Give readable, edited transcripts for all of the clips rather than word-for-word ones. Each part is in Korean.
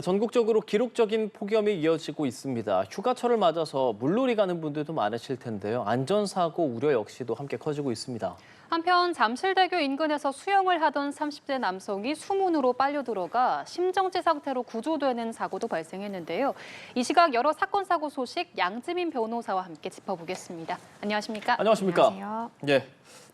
전국적으로 기록적인 폭염이 이어지고 있습니다. 휴가철을 맞아서 물놀이 가는 분들도 많으실 텐데요. 안전사고 우려 역시도 함께 커지고 있습니다. 한편 잠실대교 인근에서 수영을 하던 30대 남성이 수문으로 빨려 들어가 심정지 상태로 구조되는 사고도 발생했는데요. 이 시각 여러 사건 사고 소식 양지민 변호사와 함께 짚어보겠습니다. 안녕하십니까? 안녕하십니까? 안녕하세요. 예.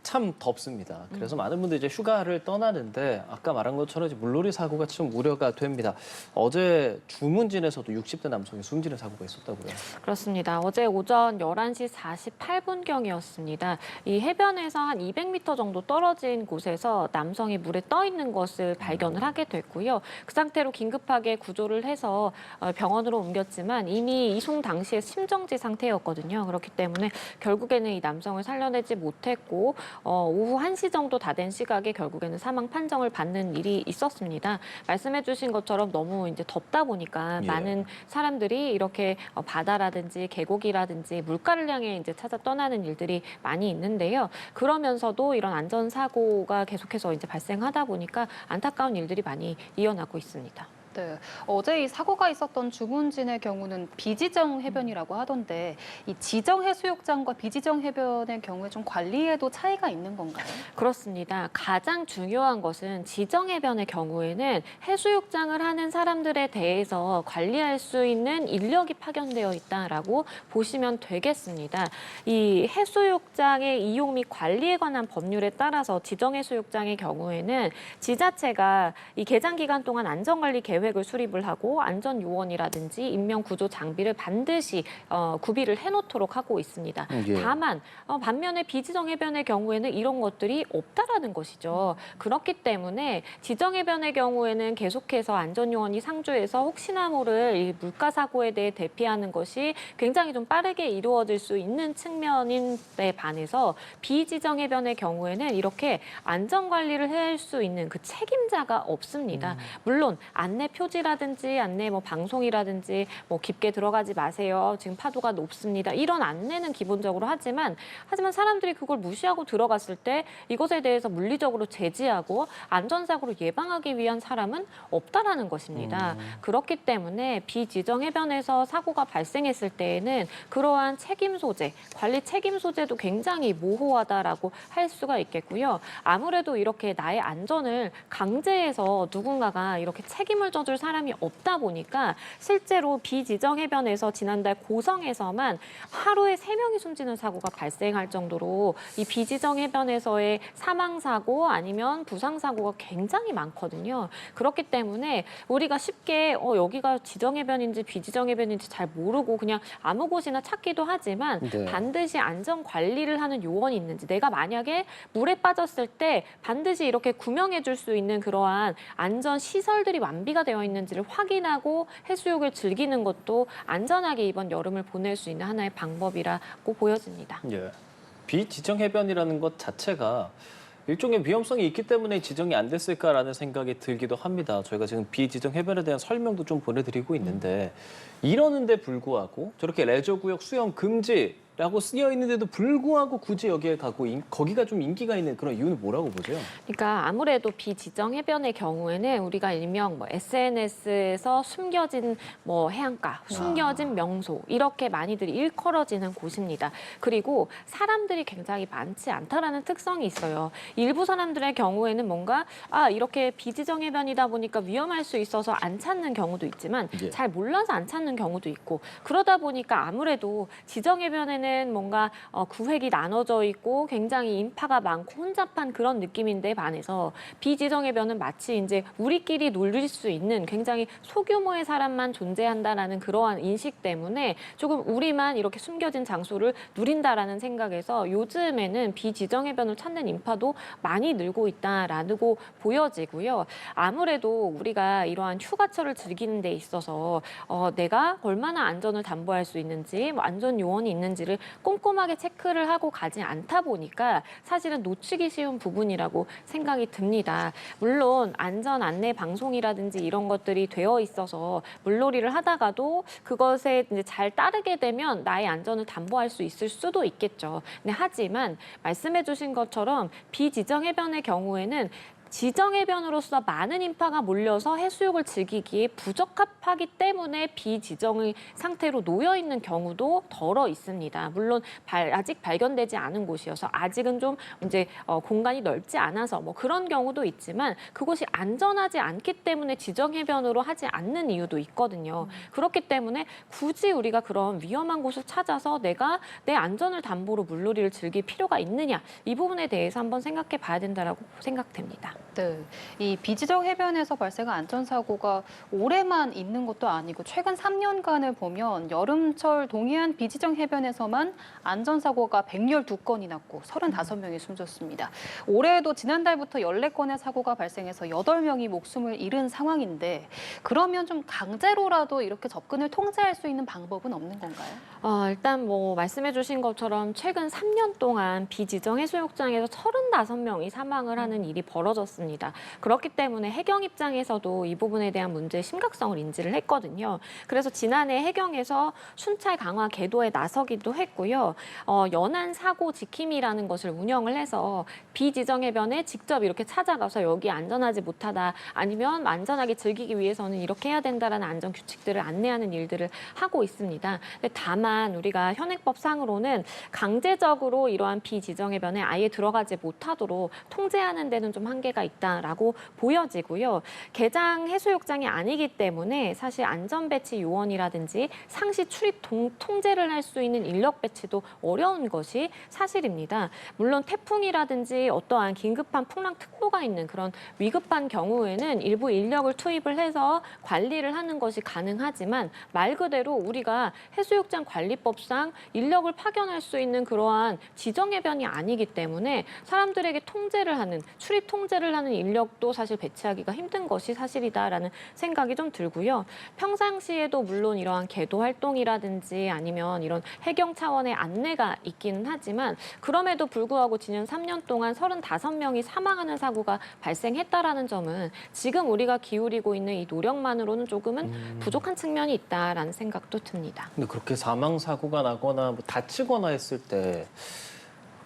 참 덥습니다. 그래서 많은 분들이 이제 휴가를 떠나는데 아까 말한 것처럼 이제 물놀이 사고가 좀 우려가 됩니다. 어제 주문진에서도 60대 남성이 숨지는 사고가 있었다고요. 그렇습니다. 어제 오전 11시 48분경이었습니다. 이 해변에서 한 200m 정도 떨어진 곳에서 남성이 물에 떠 있는 것을 발견을 하게 됐고요. 그 상태로 긴급하게 구조를 해서 병원으로 옮겼지만 이미 이송 당시에 심정지 상태였거든요. 그렇기 때문에 결국에는 이 남성을 살려내지 못했고 오후 1시 정도 다 된 시각에 결국에는 사망 판정을 받는 일이 있었습니다. 말씀해 주신 것처럼 너무 이제 덥다 보니까 많은 사람들이 이렇게 바다라든지 계곡이라든지 물가를 향해 이제 찾아 떠나는 일들이 많이 있는데요. 그러면서도 이런 안전사고가 계속해서 이제 발생하다 보니까 안타까운 일들이 많이 이어나고 있습니다. 네, 어제 이 사고가 있었던 주문진의 경우는 비지정 해변이라고 하던데 이 지정 해수욕장과 비지정 해변의 경우에 좀 관리에도 차이가 있는 건가요? 그렇습니다. 가장 중요한 것은 지정 해변의 경우에는 해수욕장을 하는 사람들에 대해서 관리할 수 있는 인력이 파견되어 있다라고 보시면 되겠습니다. 이 해수욕장의 이용 및 관리에 관한 법률에 따라서 지정 해수욕장의 경우에는 지자체가 이 개장 기간 동안 안전관리 계획을 수립을 하고 안전 요원이라든지 인명 구조 장비를 반드시 구비를 해놓도록 하고 있습니다. 다만 반면에 비지정 해변의 경우에는 이런 것들이 없다라는 것이죠. 그렇기 때문에 지정 해변의 경우에는 계속해서 안전 요원이 상주해서 혹시나 모를 이 물가 사고에 대해 대피하는 것이 굉장히 좀 빠르게 이루어질 수 있는 측면인데 반해서 비지정 해변의 경우에는 이렇게 안전 관리를 할 수 있는 그 책임자가 없습니다. 물론 안내 표지라든지 안내 방송이라든지 깊게 들어가지 마세요. 지금 파도가 높습니다. 이런 안내는 기본적으로 하지만 사람들이 그걸 무시하고 들어갔을 때 이것에 대해서 물리적으로 제지하고 안전사고를 예방하기 위한 사람은 없다라는 것입니다. 그렇기 때문에 비지정 해변에서 사고가 발생했을 때에는 그러한 책임 소재, 관리 책임 소재도 굉장히 모호하다라고 할 수가 있겠고요. 아무래도 이렇게 나의 안전을 강제해서 누군가가 이렇게 책임을 져줄 사람이 없다 보니까 실제로 비지정 해변에서 지난달 고성에서만 하루에 3명이 숨지는 사고가 발생할 정도로 이 비지정 해변에서의 사망사고 아니면 부상사고가 굉장히 많거든요. 그렇기 때문에 우리가 쉽게 여기가 지정 해변인지 비지정 해변인지 잘 모르고 그냥 아무 곳이나 찾기도 하지만 반드시 안전 관리를 하는 요원이 있는지 내가 만약에 물에 빠졌을 때 반드시 이렇게 구명해 줄 수 있는 그러한 안전 시설들이 완비가 되어 있는지를 확인하고 해수욕을 즐기는 것도 안전하게 이번 여름을 보낼 수 있는 하나의 방법이라고 보여집니다. 예. 비지정 해변이라는 것 자체가 일종의 위험성이 있기 때문에 지정이 안 됐을까라는 생각이 들기도 합니다. 저희가 지금 비지정 해변에 대한 설명도 좀 보내드리고 있는데 이러는데 불구하고 저렇게 레저구역 수영 금지라고 쓰여 있는데도 불구하고 굳이 여기에 가고 거기가 좀 인기가 있는 그런 이유는 뭐라고 보세요? 그러니까 아무래도 비지정 해변의 경우에는 우리가 일명 SNS에서 숨겨진 해안가, 숨겨진 명소 이렇게 많이들 일컬어지는 곳입니다. 그리고 사람들이 굉장히 많지 않다라는 특성이 있어요. 일부 사람들의 경우에는 뭔가 이렇게 비지정 해변이다 보니까 위험할 수 있어서 안 찾는 경우도 있지만 잘 몰라서 안 찾는 경우도 있고 그러다 보니까 아무래도 지정 해변에는 뭔가 구획이 나눠져 있고 굉장히 인파가 많고 혼잡한 그런 느낌인데 반해서 비지정 해변은 마치 이제 우리끼리 놀릴 수 있는 굉장히 소규모의 사람만 존재한다라는 그러한 인식 때문에 조금 우리만 이렇게 숨겨진 장소를 누린다라는 생각에서 요즘에는 비지정 해변을 찾는 인파도 많이 늘고 있다라고 보여지고요. 아무래도 우리가 이러한 휴가철을 즐기는 데 있어서 내가 얼마나 안전을 담보할 수 있는지 안전 요원이 있는지를 꼼꼼하게 체크를 하고 가지 않다 보니까 사실은 놓치기 쉬운 부분이라고 생각이 듭니다. 물론 안전 안내 방송이라든지 이런 것들이 되어 있어서 물놀이를 하다가도 그것에 이제 잘 따르게 되면 나의 안전을 담보할 수 있을 수도 있겠죠. 하지만 말씀해 주신 것처럼 비지정 해변의 경우에는 지정해변으로서 많은 인파가 몰려서 해수욕을 즐기기에 부적합하기 때문에 비지정의 상태로 놓여 있는 경우도 덜어 있습니다. 물론 아직 발견되지 않은 곳이어서 아직은 좀 이제 공간이 넓지 않아서 뭐 그런 경우도 있지만 그곳이 안전하지 않기 때문에 지정해변으로 하지 않는 이유도 있거든요. 그렇기 때문에 굳이 우리가 그런 위험한 곳을 찾아서 내가 내 안전을 담보로 물놀이를 즐길 필요가 있느냐, 이 부분에 대해서 한번 생각해 봐야 된다라고 생각됩니다. 네, 이 비지정 해변에서 발생한 안전사고가 올해만 있는 것도 아니고 최근 3년간을 보면 여름철 동해안 비지정 해변에서만 안전사고가 112건이 났고 35명이 숨졌습니다. 올해에도 지난달부터 14건의 사고가 발생해서 8명이 목숨을 잃은 상황인데 그러면 좀 강제로라도 이렇게 접근을 통제할 수 있는 방법은 없는 건가요? 일단 뭐 말씀해 주신 것처럼 최근 3년 동안 비지정 해수욕장에서 35명이 사망을 하는 일이 벌어졌습니다. 그렇기 때문에 해경 입장에서도 이 부분에 대한 문제의 심각성을 인지를 했거든요. 그래서 지난해 해경에서 순찰 강화 계도에 나서기도 했고요. 연안 사고 지킴이라는 것을 운영을 해서 비지정 해변에 직접 이렇게 찾아가서 여기 안전하지 못하다, 아니면 안전하게 즐기기 위해서는 이렇게 해야 된다라는 안전 규칙들을 안내하는 일들을 하고 있습니다. 근데 다만 우리가 현행법상으로는 강제적으로 이러한 비지정 해변에 아예 들어가지 못하도록 통제하는 데는 좀 한계가 있다라고 보여지고요. 개장 해수욕장이 아니기 때문에 사실 안전배치 요원이라든지 상시 출입 통제를 할 수 있는 인력 배치도 어려운 것이 사실입니다. 물론 태풍이라든지 어떠한 긴급한 풍랑특보가 있는 그런 위급한 경우에는 일부 인력을 투입을 해서 관리를 하는 것이 가능하지만 말 그대로 우리가 해수욕장 관리법상 인력을 파견할 수 있는 그러한 지정해변이 아니기 때문에 사람들에게 출입 통제를 하는 인력도 사실 배치하기가 힘든 것이 사실이다라는 생각이 좀 들고요. 평상시에도 물론 이러한 계도 활동이라든지 아니면 이런 해경 차원의 안내가 있기는 하지만 그럼에도 불구하고 지난 3년 동안 35명이 사망하는 사고가 발생했다라는 점은 지금 우리가 기울이고 있는 이 노력만으로는 조금은 부족한 측면이 있다라는 생각도 듭니다. 근데 그렇게 사망 사고가 나거나 뭐 다치거나 했을 때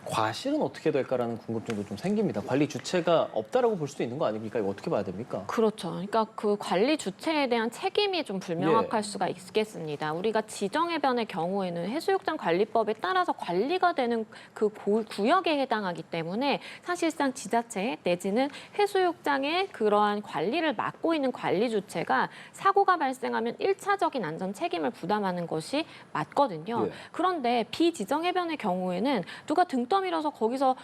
과실은 어떻게 될까라는 궁금증도 좀 생깁니다. 관리 주체가 없다라고 볼 수 있는 거 아닙니까? 이거 어떻게 봐야 됩니까? 그렇죠. 그러니까 그 관리 주체에 대한 책임이 좀 불명확할 수가 있겠습니다. 우리가 지정해변의 경우에는 해수욕장 관리법에 따라서 관리가 되는 그 구역에 해당하기 때문에 사실상 지자체 내지는 해수욕장의 그러한 관리를 맡고 있는 관리 주체가 사고가 발생하면 1차적인 안전 책임을 부담하는 것이 맞거든요. 예. 그런데 비지정해변의 경우에는 누가 등 떠밀어서 거기서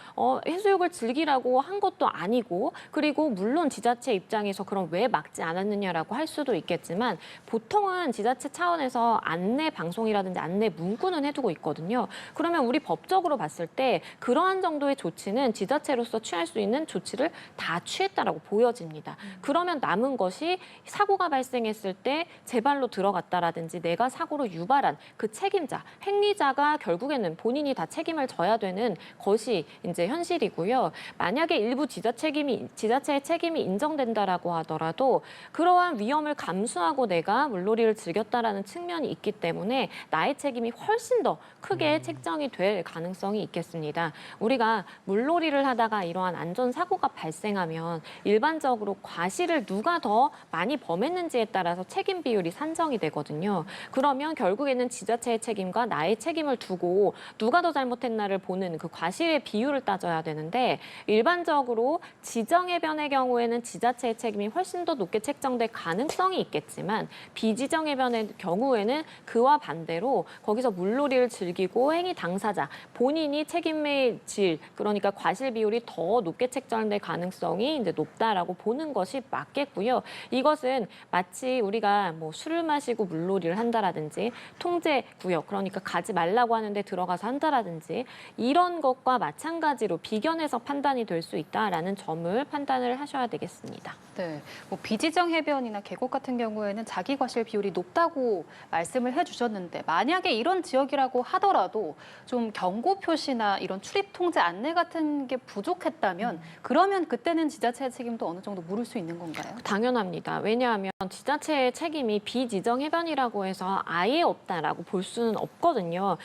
해수욕을 즐기라고 한 것도 아니고, 그리고 물론 지자체 입장에서 그럼 왜 막지 않았느냐라고 할 수도 있겠지만 보통은 지자체 차원에서 안내 방송이라든지 안내 문구는 해두고 있거든요. 그러면 우리 법적으로 봤을 때 그러한 정도의 조치는 지자체로서 취할 수 있는 조치를 다 취했다라고 보여집니다. 그러면 남은 것이 사고가 발생했을 때 제 발로 들어갔다라든지 내가 사고를 유발한 그 책임자, 행위자가 결국에는 본인이 다 책임을 져야 되는 것이 이제 현실이고요. 만약에 일부 지자체의 책임이 인정된다라고 하더라도 그러한 위험을 감수하고 내가 물놀이를 즐겼다라는 측면이 있기 때문에 나의 책임이 훨씬 더 크게 책정이 될 가능성이 있겠습니다. 우리가 물놀이를 하다가 이러한 안전사고가 발생하면 일반적으로 과실을 누가 더 많이 범했는지에 따라서 책임 비율이 산정이 되거든요. 그러면 결국에는 지자체의 책임과 나의 책임을 두고 누가 더 잘못했나를 보는 그 과실의 비율을 따져야 되는데, 일반적으로 지정해변의 경우에는 지자체의 책임이 훨씬 더 높게 책정될 가능성이 있겠지만 비지정해변의 경우에는 그와 반대로 거기서 물놀이를 즐기고 행위 당사자 본인이 책임의 질, 그러니까 과실 비율이 더 높게 책정될 가능성이 이제 높다라고 보는 것이 맞겠고요. 이것은 마치 우리가 뭐 술을 마시고 물놀이를 한다라든지 통제 구역, 그러니까 가지 말라고 하는데 들어가서 한다라든지 이런 것과 마찬가지로 비견해서 판단이 될 수 있다라는 점을 판단을 하셔야 되겠습니다. 네, 뭐 비지정 해변이나 계곡 같은 경우에는 자기 과실 비율이 높다고 말씀을 해주셨는데 만약에 이런 지역이라고 하더라도 좀 경고 표시나 이런 출입 통제 안내 같은 게 부족했다면 그러면 그때는 지자체의 책임도 어느 정도 물을 수 있는 건가요? 당연합니다. 왜냐하면 지자체의 책임이 비지정 해변이라고 해서 아예 없다라고 볼 수는 없거든요.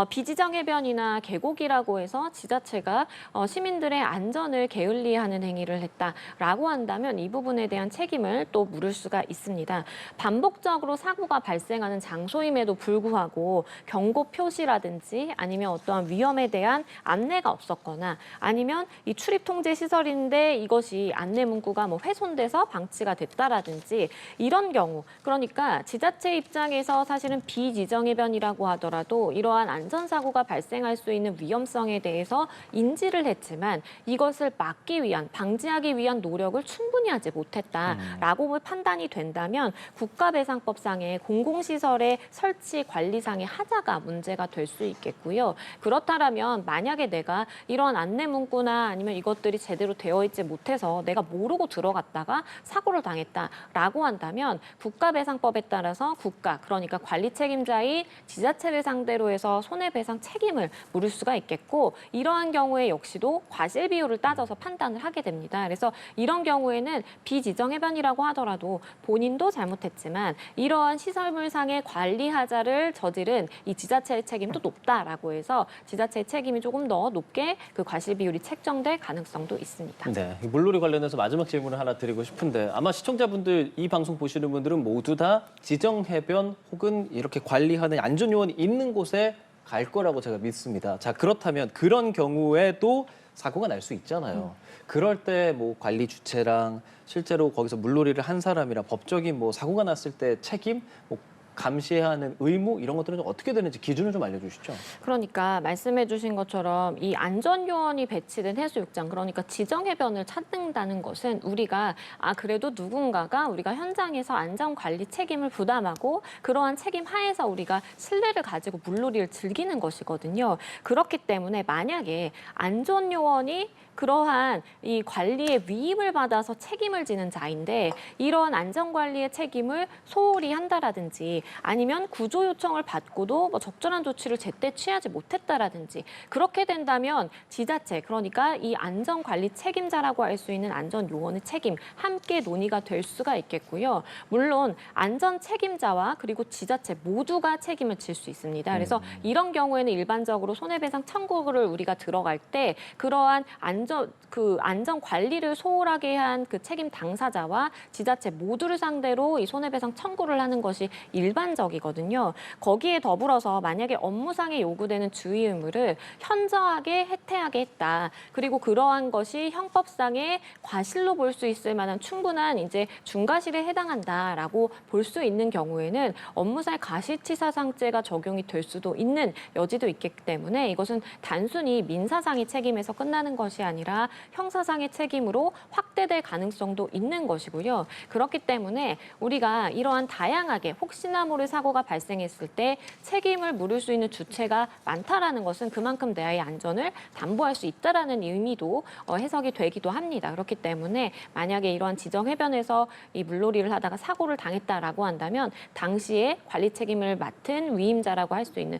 비지정 해변이나 계곡이라고 해서 지자체가 시민들의 안전을 게을리하는 행위를 했다라고 한다면 이 부분에 대한 책임을 또 물을 수가 있습니다. 반복적으로 사고가 발생하는 장소임에도 불구하고 경고 표시라든지 아니면 어떠한 위험에 대한 안내가 없었거나 아니면 이 출입 통제 시설인데 이것이 안내 문구가 뭐 훼손돼서 방치가 됐다라든지 이런 경우, 그러니까 지자체 입장에서 사실은 비지정해변이라고 하더라도 이러한 안전사고가 발생할 수 있는 위험성에 대해서 인지를 했지만 이것을 막기 위한, 방지하기 위한 노력을 충분히 하지 못했다라고 판단이 된다면 국가배상법상의 공공시설의 설치 관리상의 하자가 문제가 될 수 있겠고요. 그렇다면 만약에 내가 이러한 안내 문구나 아니면 이것들이 제대로 되어 있지 못해서 내가 모르고 들어갔다가 사고를 당했다라고 한다면 국가배상법에 따라서 국가, 그러니까 관리 책임자인 지자체를 상대로 해서 손해배상 책임을 물을 수가 있겠고 이러한 경우에 역시도 과실 비율을 따져서 판단을 하게 됩니다. 그래서 이런 경우에는 비지정해변이라고 하더라도 본인도 잘못했지만 이러한 시설물상의 관리 하자를 저지른 이 지자체의 책임도 높다라고 해서 지자체의 책임이 조금 더 높게 그 과실 비율이 책정될 가능성도 있습니다. 네, 이 물놀이 관련해서 마지막 질문을 하나 드리고 싶은데 아마 시청자분들 이 방송 보시는 분들은 모두 다 지정해변 혹은 이렇게 관리하는 안전요원이 있는 곳에 갈 거라고 제가 믿습니다. 자, 그렇다면 그런 경우에도 사고가 날 수 있잖아요. 그럴 때 뭐 관리 주체랑 실제로 거기서 물놀이를 한 사람이랑 법적인 뭐 사고가 났을 때 책임, 뭐 감시해야 하는 의무 이런 것들은 좀 어떻게 되는지 기준을 좀 알려주시죠. 그러니까 말씀해 주신 것처럼 이 안전요원이 배치된 해수욕장, 그러니까 지정해변을 찾는다는 것은 우리가 그래도 누군가가 우리가 현장에서 안전관리 책임을 부담하고 그러한 책임 하에서 우리가 신뢰를 가지고 물놀이를 즐기는 것이거든요. 그렇기 때문에 만약에 안전요원이 그러한 이 관리의 위임을 받아서 책임을 지는 자인데 이러한 안전관리의 책임을 소홀히 한다라든지 아니면 구조 요청을 받고도 뭐 적절한 조치를 제때 취하지 못했다라든지 그렇게 된다면 지자체, 그러니까 이 안전관리 책임자라고 할 수 있는 안전요원의 책임 함께 논의가 될 수가 있겠고요. 물론 안전 책임자와 그리고 지자체 모두가 책임을 질 수 있습니다. 그래서 이런 경우에는 일반적으로 손해배상 청구를 우리가 들어갈 때 그러한 안전 관리를 소홀하게 한 그 책임 당사자와 지자체 모두를 상대로 이 손해배상 청구를 하는 것이 일반적이거든요. 거기에 더불어서 만약에 업무상에 요구되는 주의 의무를 현저하게 해태하게 했다. 그리고 그러한 것이 형법상의 과실로 볼 수 있을 만한 충분한 이제 중과실에 해당한다라고 볼 수 있는 경우에는 업무상 과실치사상죄가 적용이 될 수도 있는 여지도 있기 때문에 이것은 단순히 민사상의 책임에서 끝나는 것이 아니라 형사상의 책임으로 확대될 가능성도 있는 것이고요. 그렇기 때문에 우리가 이러한 다양하게 혹시나 모를 사고가 발생했을 때 책임을 물을 수 있는 주체가 많다라는 것은 그만큼 내 아이의 안전을 담보할 수 있다라는 의미도 해석이 되기도 합니다. 그렇기 때문에 만약에 이러한 지정해변에서 이 물놀이를 하다가 사고를 당했다라고 한다면 당시에 관리 책임을 맡은 위임자라고 할 수 있는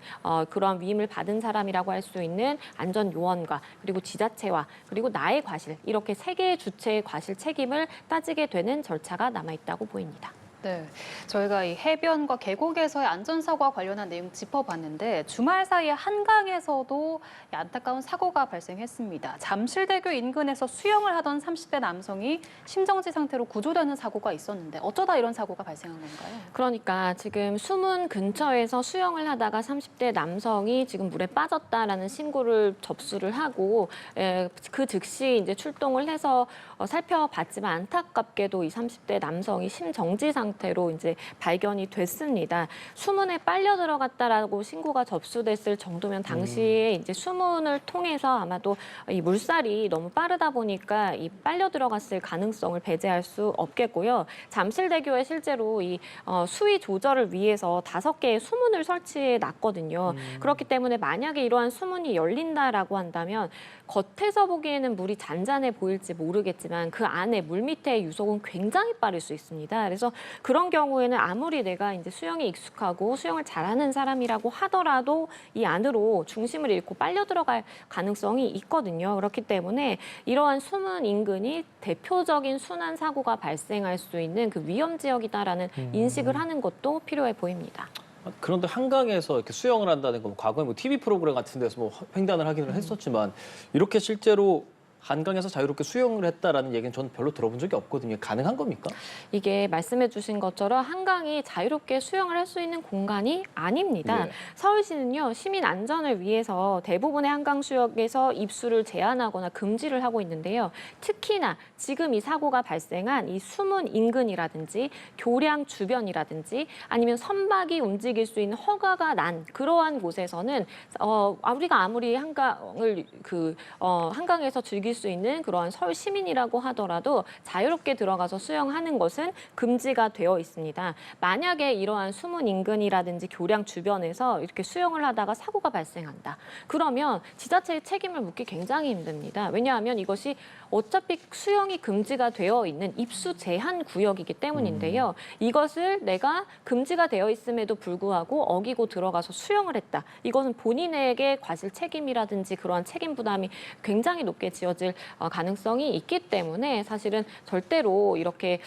그러한 위임을 받은 사람이라고 할 수 있는 안전요원과 그리고 지자체와 그리고 나의 과실, 이렇게 세 개의 주체의 과실 책임을 따지게 되는 절차가 남아있다고 보입니다. 네, 저희가 이 해변과 계곡에서의 안전사고와 관련한 내용 짚어봤는데 주말 사이에 한강에서도 안타까운 사고가 발생했습니다. 잠실대교 인근에서 수영을 하던 30대 남성이 심정지 상태로 구조되는 사고가 있었는데 어쩌다 이런 사고가 발생한 건가요? 그러니까 지금 수문 근처에서 수영을 하다가 30대 남성이 지금 물에 빠졌다라는 신고를 접수를 하고 그 즉시 이제 출동을 해서 살펴봤지만 안타깝게도 이 30대 남성이 심정지 상태로 이제 발견이 됐습니다. 수문에 빨려 들어갔다라고 신고가 접수됐을 정도면 당시에 이제 수문을 통해서 아마도 이 물살이 너무 빠르다 보니까 이 빨려 들어갔을 가능성을 배제할 수 없겠고요. 잠실대교에 실제로 이 수위 조절을 위해서 5개의 수문을 설치해 놨거든요. 그렇기 때문에 만약에 이러한 수문이 열린다라고 한다면 겉에서 보기에는 물이 잔잔해 보일지 모르겠지만 그 안에 물 밑의 유속은 굉장히 빠를 수 있습니다. 그래서 그런 경우에는 아무리 내가 이제 수영에 익숙하고 수영을 잘하는 사람이라고 하더라도 이 안으로 중심을 잃고 빨려 들어갈 가능성이 있거든요. 그렇기 때문에 이러한 수문 인근이 대표적인 순환 사고가 발생할 수 있는 그 위험 지역이다라는 인식을 하는 것도 필요해 보입니다. 그런데 한강에서 이렇게 수영을 한다는 건 과거에 뭐 TV 프로그램 같은 데서 뭐 횡단을 하기는 했었지만 이렇게 실제로 한강에서 자유롭게 수영을 했다라는 얘기는 저는 별로 들어본 적이 없거든요. 가능한 겁니까? 이게 말씀해 주신 것처럼 한강이 자유롭게 수영을 할 수 있는 공간이 아닙니다. 예. 서울시는요, 시민 안전을 위해서 대부분의 한강 수역에서 입수를 제한하거나 금지를 하고 있는데요. 특히나 지금 이 사고가 발생한 이 수문 인근이라든지 교량 주변이라든지 아니면 선박이 움직일 수 있는 허가가 난 그러한 곳에서는 우리가 아무리 한강을 한강에서 즐길 수 있는 그러한 서울 시민이라고 하더라도 자유롭게 들어가서 수영하는 것은 금지가 되어 있습니다. 만약에 이러한 수문 인근이라든지 교량 주변에서 이렇게 수영을 하다가 사고가 발생한다. 그러면 지자체의 책임을 묻기 굉장히 힘듭니다. 왜냐하면 이것이 어차피 수영이 금지가 되어 있는 입수 제한 구역이기 때문인데요. 이것을 내가 금지가 되어 있음에도 불구하고 어기고 들어가서 수영을 했다. 이것은 본인에게 과실 책임이라든지 그러한 책임 부담이 굉장히 높게 지어질 가능성이 있기 때문에 사실은 절대로 이렇게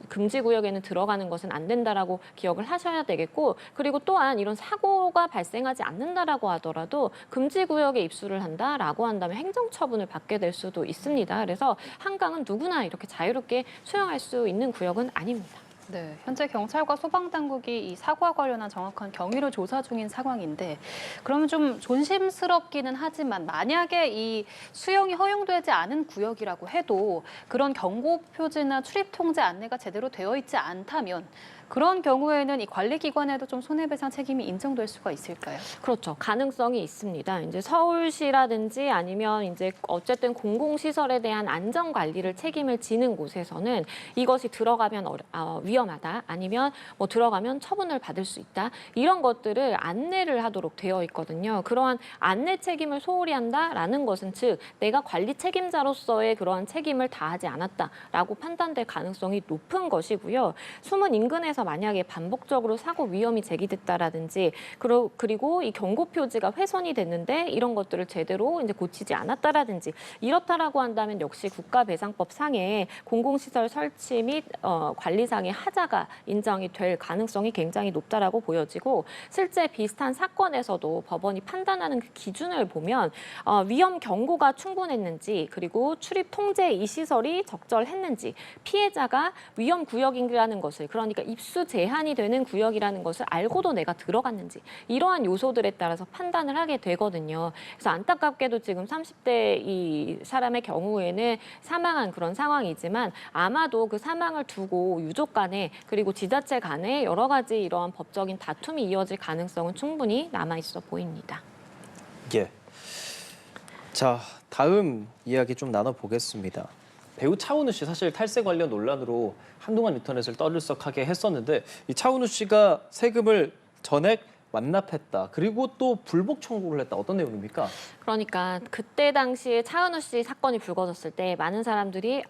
금지 구역에는 들어가는 것은 안 된다라고 기억을 하셔야 되겠고, 그리고 또한 이런 사고가 발생하지 않는다라고 하더라도 금지 구역에 입수를 한다라고 한다면 행정처분을 받게 될 수도 있습니다. 그래서 한강은 누구나 이렇게 자유롭게 수영할 수 있는 구역은 아닙니다. 네, 현재 경찰과 소방당국이 이 사고와 관련한 정확한 경위를 조사 중인 상황인데 그러면 좀 조심스럽기는 하지만 만약에 이 수영이 허용되지 않은 구역이라고 해도 그런 경고 표지나 출입 통제 안내가 제대로 되어 있지 않다면 그런 경우에는 이 관리기관에도 좀 손해배상 책임이 인정될 수가 있을까요? 그렇죠. 가능성이 있습니다. 이제 서울시라든지 아니면 이제 어쨌든 공공시설에 대한 안전 관리를 책임을 지는 곳에서는 이것이 들어가면 위험하다, 아니면 뭐 들어가면 처분을 받을 수 있다, 이런 것들을 안내를 하도록 되어 있거든요. 그러한 안내 책임을 소홀히 한다라는 것은 즉 내가 관리 책임자로서의 그러한 책임을 다하지 않았다라고 판단될 가능성이 높은 것이고요. 수문 인근에서 만약에 반복적으로 사고 위험이 제기됐다라든지 그리고 이 경고 표지가 훼손이 됐는데 이런 것들을 제대로 이제 고치지 않았다라든지 이렇다라고 한다면 역시 국가배상법 상에 공공시설 설치 및 관리상의 하자가 인정이 될 가능성이 굉장히 높다라고 보여지고, 실제 비슷한 사건에서도 법원이 판단하는 그 기준을 보면 위험 경고가 충분했는지, 그리고 출입 통제 이 시설이 적절했는지, 피해자가 위험 구역이라는 것을, 그러니까 입수 제한이 되는 구역이라는 것을 알고도 내가 들어갔는지, 이러한 요소들에 따라서 판단을 하게 되거든요. 그래서 안타깝게도 지금 30대 이 사람의 경우에는 사망한 그런 상황이지만 아마도 그 사망을 두고 유족 간에 그리고 지자체 간에 여러 가지 이러한 법적인 다툼이 이어질 가능성은 충분히 남아 있어 보입니다. 예. 자, 다음 이야기 좀 나눠보겠습니다. 배우 차은우 씨 사실 탈세 관련 논란으로 한동안 인터넷을 떠들썩하게 했었는데 이 차은우 씨가 세금을 전액 완납했다. 그리고 또 불복 청구를 했다. 어떤 내용입니까? 그러니까 그때 당시에 차은우 씨 사건이 불거졌을 때 많은 사람들이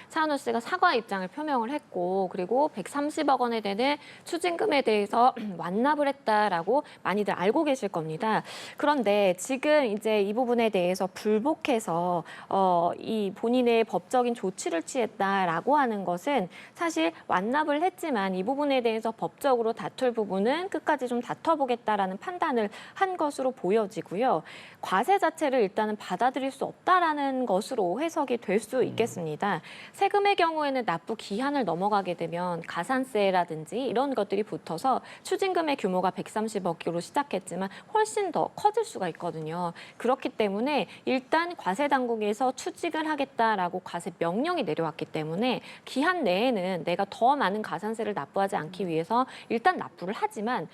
차은우 씨가 사과 입장을 표명을 했고 그리고 130억 원에 되는 추징금에 대해서 완납을 했다라고 많이들 알고 계실 겁니다. 그런데 지금 이제 이 부분에 대해서 불복해서 이 본인의 법적인 조치를 취했다라고 하는 것은 사실 완납을 했지만 이 부분에 대해서 법적으로 다툴 부분은 끝까지 좀 다퉈보겠다라는 판단을 한 것으로 보여지고요. 과세 자체를 일단은 받아들일 수 없다라는 것으로 해석이 될 수 있겠습니다. 세금의 경우에는 납부 기한을 넘어가게 되면 가산세라든지 이런 것들이 붙어서 추징금의 규모가 130억으로 시작했지만 훨씬 더 커질 수가 있거든요. 그렇기 때문에 일단 과세 당국에서 추징을 하겠다라고 과세 명령이 내려왔기 때문에 기한 내에는 내가 더 많은 가산세를 납부하지 않기 위해서 일단 납부를 하지만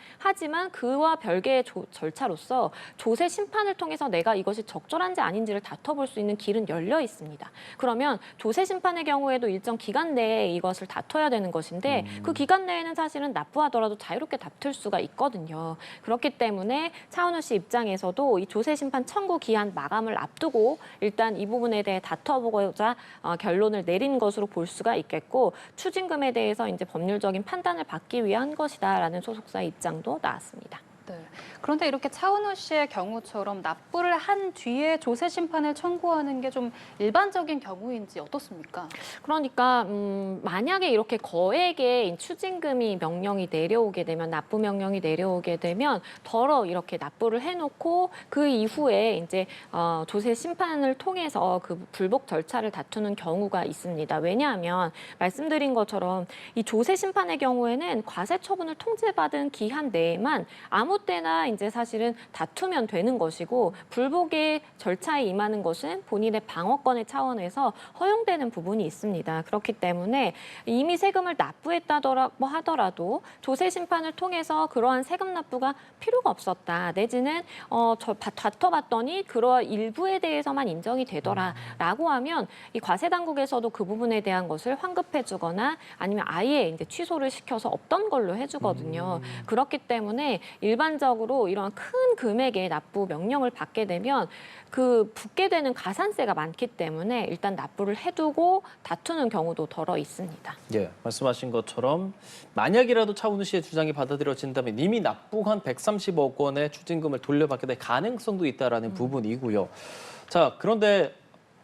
그와 별개의 절차로서 조세 심판을 통해서 내가 이것이 적절한지 아닌지를 다퉈볼 수 있는 길은 열려 있습니다. 그러면 조세 심판의 경우에도 일정 기간 내에 이것을 다퉈야 되는 것인데 그 기간 내에는 사실은 납부하더라도 자유롭게 다툴 수가 있거든요. 그렇기 때문에 차은우 씨 입장에서도 이 조세 심판 청구 기한 마감을 앞두고 일단 이 부분에 대해 다퉈보고자 결론을 내린 것으로 볼 수가 있겠고, 추징금에 대해서 이제 법률적인 판단을 받기 위한 것이다라는 소속사의 입장도 나왔습니다. 네. 그런데 이렇게 차은우 씨의 경우처럼 납부를 한 뒤에 조세 심판을 청구하는 게 좀 일반적인 경우인지 어떻습니까? 그러니까 만약에 이렇게 거액의 추징금이 명령이 내려오게 되면 납부 명령이 내려오게 되면 덜어 이렇게 납부를 해놓고 그 이후에 이제 조세 심판을 통해서 그 불복 절차를 다투는 경우가 있습니다. 왜냐하면 말씀드린 것처럼 이 조세 심판의 경우에는 과세 처분을 통지받은 기한 내에만 아무 때나 이제 사실은 다투면 되는 것이고 불복의 절차에 임하는 것은 본인의 방어권의 차원에서 허용되는 부분이 있습니다. 그렇기 때문에 이미 세금을 납부했다고 하더라도 조세 심판을 통해서 그러한 세금 납부가 필요가 없었다. 내지는 다퉈봤더니 그러한 일부에 대해서만 인정이 되더라라고 하면 이 과세 당국에서도 그 부분에 대한 것을 환급해주거나 아니면 아예 이제 취소를 시켜서 없던 걸로 해주거든요. 그렇기 때문에 일반적으로 이런 큰 금액의 납부 명령을 받게 되면 그 붙게 되는 가산세가 많기 때문에 일단 납부를 해두고 다투는 경우도 덜어 있습니다. 예, 말씀하신 것처럼 만약이라도 차은우 씨의 주장이 받아들여진다면 이미 납부한 130억 원의 추징금을 돌려받게 될 가능성도 있다라는 부분이고요. 자, 그런데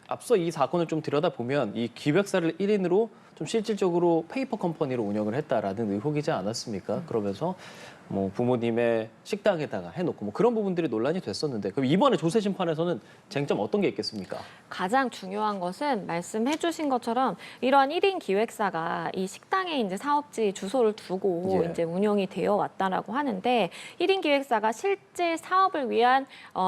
앞서 이 사건을 좀 들여다보면 이 기획사를 1인으로 좀 실질적으로 페이퍼 컴퍼니로 운영을 했다라는 의혹이지 않았습니까? 그러면서 뭐 부모님의 식당에다가 해놓고 뭐 그런 부분들이 논란이 됐었는데 그럼 이번에 조세 심판에서는 쟁점 어떤 게 있겠습니까? 가장 중요한 것은 말씀해 주신 것처럼 이러한 1인 기획사가 이 식당에 이제 사업지 주소를 두고 예. 이제 운영이 되어 왔다라고 하는데 1인 기획사가 실제 사업을 위한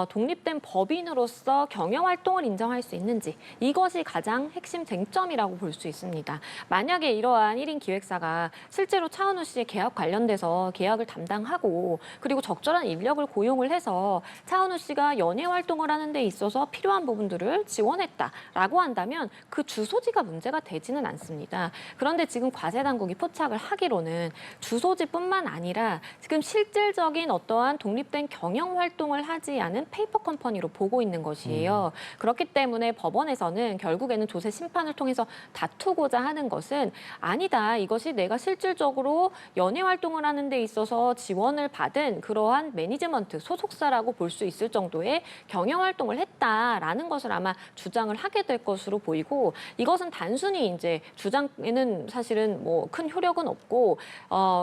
독립된 법인으로서 경영 활동을 인정할 수 있는지 이것이 가장 핵심 쟁점이라고 볼 수 있습니다. 만약에 이러한 1인 기획사가 실제로 차은우 씨의 계약 관련돼서 계약을 담당하고 그리고 적절한 인력을 고용을 해서 차은우 씨가 연예 활동을 하는 데 있어서 필요한 부분들을 지원했다라고 한다면 그 주소지가 문제가 되지는 않습니다. 그런데 지금 과세 당국이 포착을 하기로는 주소지뿐만 아니라 지금 실질적인 어떠한 독립된 경영 활동을 하지 않은 페이퍼 컴퍼니로 보고 있는 것이에요. 그렇기 때문에 법원에서는 결국에는 조세 심판을 통해서 다투고자 하는 것은 아니다. 이것이 내가 실질적으로 연예 활동을 하는 데 있어서 지원을 받은 그러한 매니지먼트 소속사라고 볼 수 있을 정도의 경영 활동을 했다라는 것을 아마 주장을 하게 될 것으로 보이고 이것은 단순히 이제 주장에는 사실은 뭐 큰 효력은 없고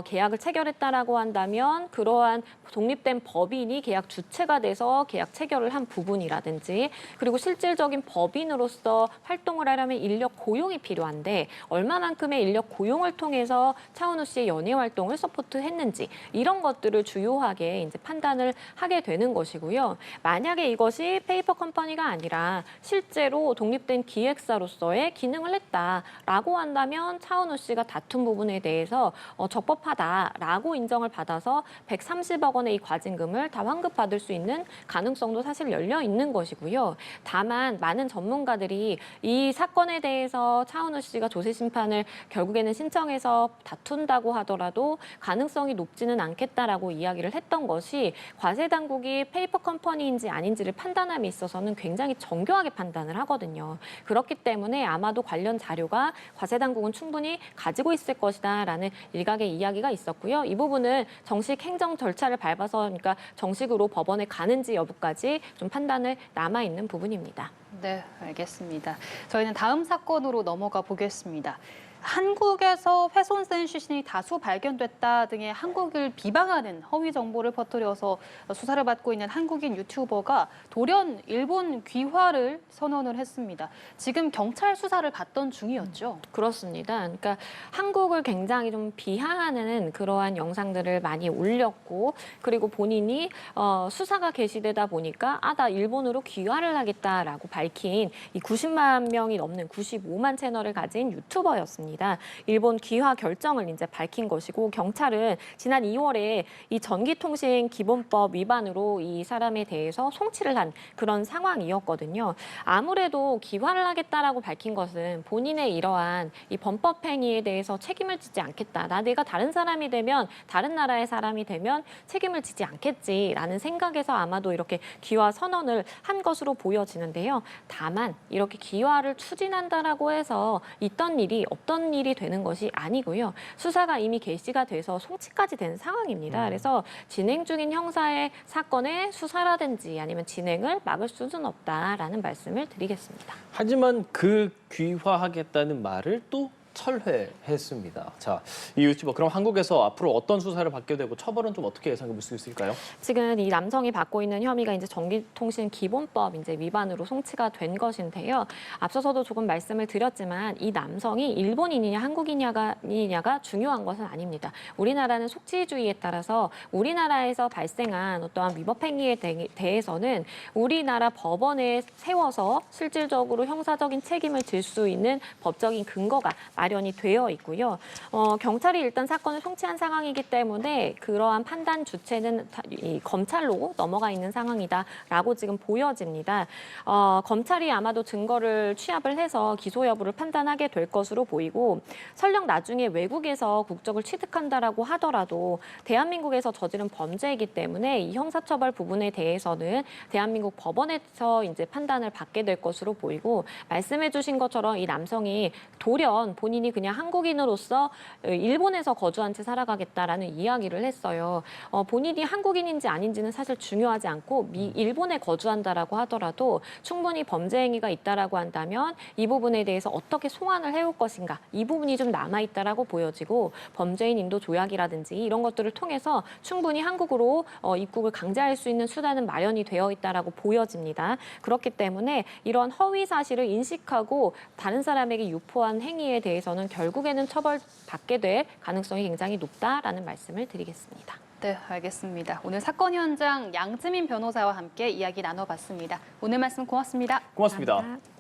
계약을 체결했다라고 한다면 그러한 독립된 법인이 계약 주체가 돼서 계약 체결을 한 부분이라든지 그리고 실질적인 법인으로서 활동을 하려면 인력 고용이 필요한데 얼마만큼의 인력 고용을 통해서 차은우 씨의 연예 활동을 서포트했는지 이런 것들을 주요하게 이제 판단을 하게 되는 것이고요. 만약에 이것이 페이퍼 컴퍼니가 아니라 실제로 독립된 기획사로서의 기능을 했다라고 한다면 차은우 씨가 다툰 부분에 대해서 적법하다라고 인정을 받아서 130억 원의 이 과징금을 다 환급받을 수 있는 가능성도 사실 열려 있는 것이고요. 다만 많은 전문가들이 이 사건에 대해서 차은우 씨가 조세 심판을 결국에는 신청해서 다툰다고 하더라도 가능성이 높지는 않겠다라고 이야기를 했던 것이 과세 당국이 페이퍼 컴퍼니인지 아닌지를 판단함에 있어서는 굉장히 정교하게 판단을 하거든요. 그렇기 때문에 아마도 관련 자료가 과세 당국은 충분히 가지고 있을 것이다라는 일각의 이야기가 있었고요. 이 부분은 정식 행정 절차를 밟아서 그러니까 정식으로 법원에 가는지 여부까지 좀 판단을 남아 있는 부분입니다. 네, 알겠습니다. 저희는 다음 사건으로 넘어가 보겠습니다. 한국에서 훼손된 시신이 다수 발견됐다 등의 한국을 비방하는 허위 정보를 퍼뜨려서 수사를 받고 있는 한국인 유튜버가 돌연 일본 귀화를 선언을 했습니다. 지금 경찰 수사를 받던 중이었죠. 그렇습니다. 그러니까 한국을 굉장히 좀 비하하는 그러한 영상들을 많이 올렸고 그리고 본인이 수사가 개시되다 보니까 나 일본으로 귀화를 하겠다라고 밝힌 이 90만 명이 넘는 95만 채널을 가진 유튜버였습니다. 일본 귀화 결정을 이제 밝힌 것이고 경찰은 지난 2월에 이 전기통신 기본법 위반으로 이 사람에 대해서 송치를 한 그런 상황이었거든요. 아무래도 귀화를 하겠다라고 밝힌 것은 본인의 이러한 이 범법 행위에 대해서 책임을 지지 않겠다. 내가 다른 사람이 되면 다른 나라의 사람이 되면 책임을 지지 않겠지라는 생각에서 아마도 이렇게 귀화 선언을 한 것으로 보여지는데요. 다만 이렇게 귀화를 추진한다라고 해서 있던 일이 없던 이런 일이 되는 것이 아니고요. 수사가 이미 개시가 돼서 송치까지 된 상황입니다. 그래서 진행 중인 형사의 사건의 수사라든지 아니면 진행을 막을 수는 없다라는 말씀을 드리겠습니다. 하지만 그 귀화하겠다는 말을 또 철회했습니다. 자, 이 유튜버 그럼 한국에서 앞으로 어떤 수사를 받게 되고 처벌은 좀 어떻게 예상해 볼 수 있을까요? 지금 이 남성이 받고 있는 혐의가 이제 전기통신기본법 이제 위반으로 송치가 된 것인데요. 앞서서도 조금 말씀을 드렸지만 이 남성이 일본인이냐 한국인이냐가 중요한 것은 아닙니다. 우리나라는 속지주의에 따라서 우리나라에서 발생한 어떠한 위법 행위에 대해서는 우리나라 법원에 세워서 실질적으로 형사적인 책임을 질 수 있는 법적인 근거가 마련이 되어 있고요. 경찰이 일단 사건을 송치한 상황이기 때문에 그러한 판단 주체는 이 검찰로 넘어가 있는 상황이다라고 지금 보여집니다. 검찰이 아마도 증거를 취합을 해서 기소 여부를 판단하게 될 것으로 보이고 설령 나중에 외국에서 국적을 취득한다라고 하더라도 대한민국에서 저지른 범죄이기 때문에 이 형사처벌 부분에 대해서는 대한민국 법원에서 이제 판단을 받게 될 것으로 보이고 말씀해주신 것처럼 이 남성이 돌연 본인이 그냥 한국인으로서 일본에서 거주한 채 살아가겠다라는 이야기를 했어요. 본인이 한국인인지 아닌지는 사실 중요하지 않고 일본에 거주한다라고 하더라도 충분히 범죄 행위가 있다라고 한다면 이 부분에 대해서 어떻게 송환을 해올 것인가 이 부분이 좀 남아있다라고 보여지고 범죄인 인도 조약이라든지 이런 것들을 통해서 충분히 한국으로 입국을 강제할 수 있는 수단은 마련이 되어 있다라고 보여집니다. 그렇기 때문에 이런 허위 사실을 인식하고 다른 사람에게 유포한 행위에 대해서는 결국에는 처벌받게 될 가능성이 굉장히 높다라는 말씀을 드리겠습니다. 네, 알겠습니다. 오늘 사건 현장 양지민 변호사와 함께 이야기 나눠봤습니다. 오늘 말씀 고맙습니다. 고맙습니다. 감사합니다.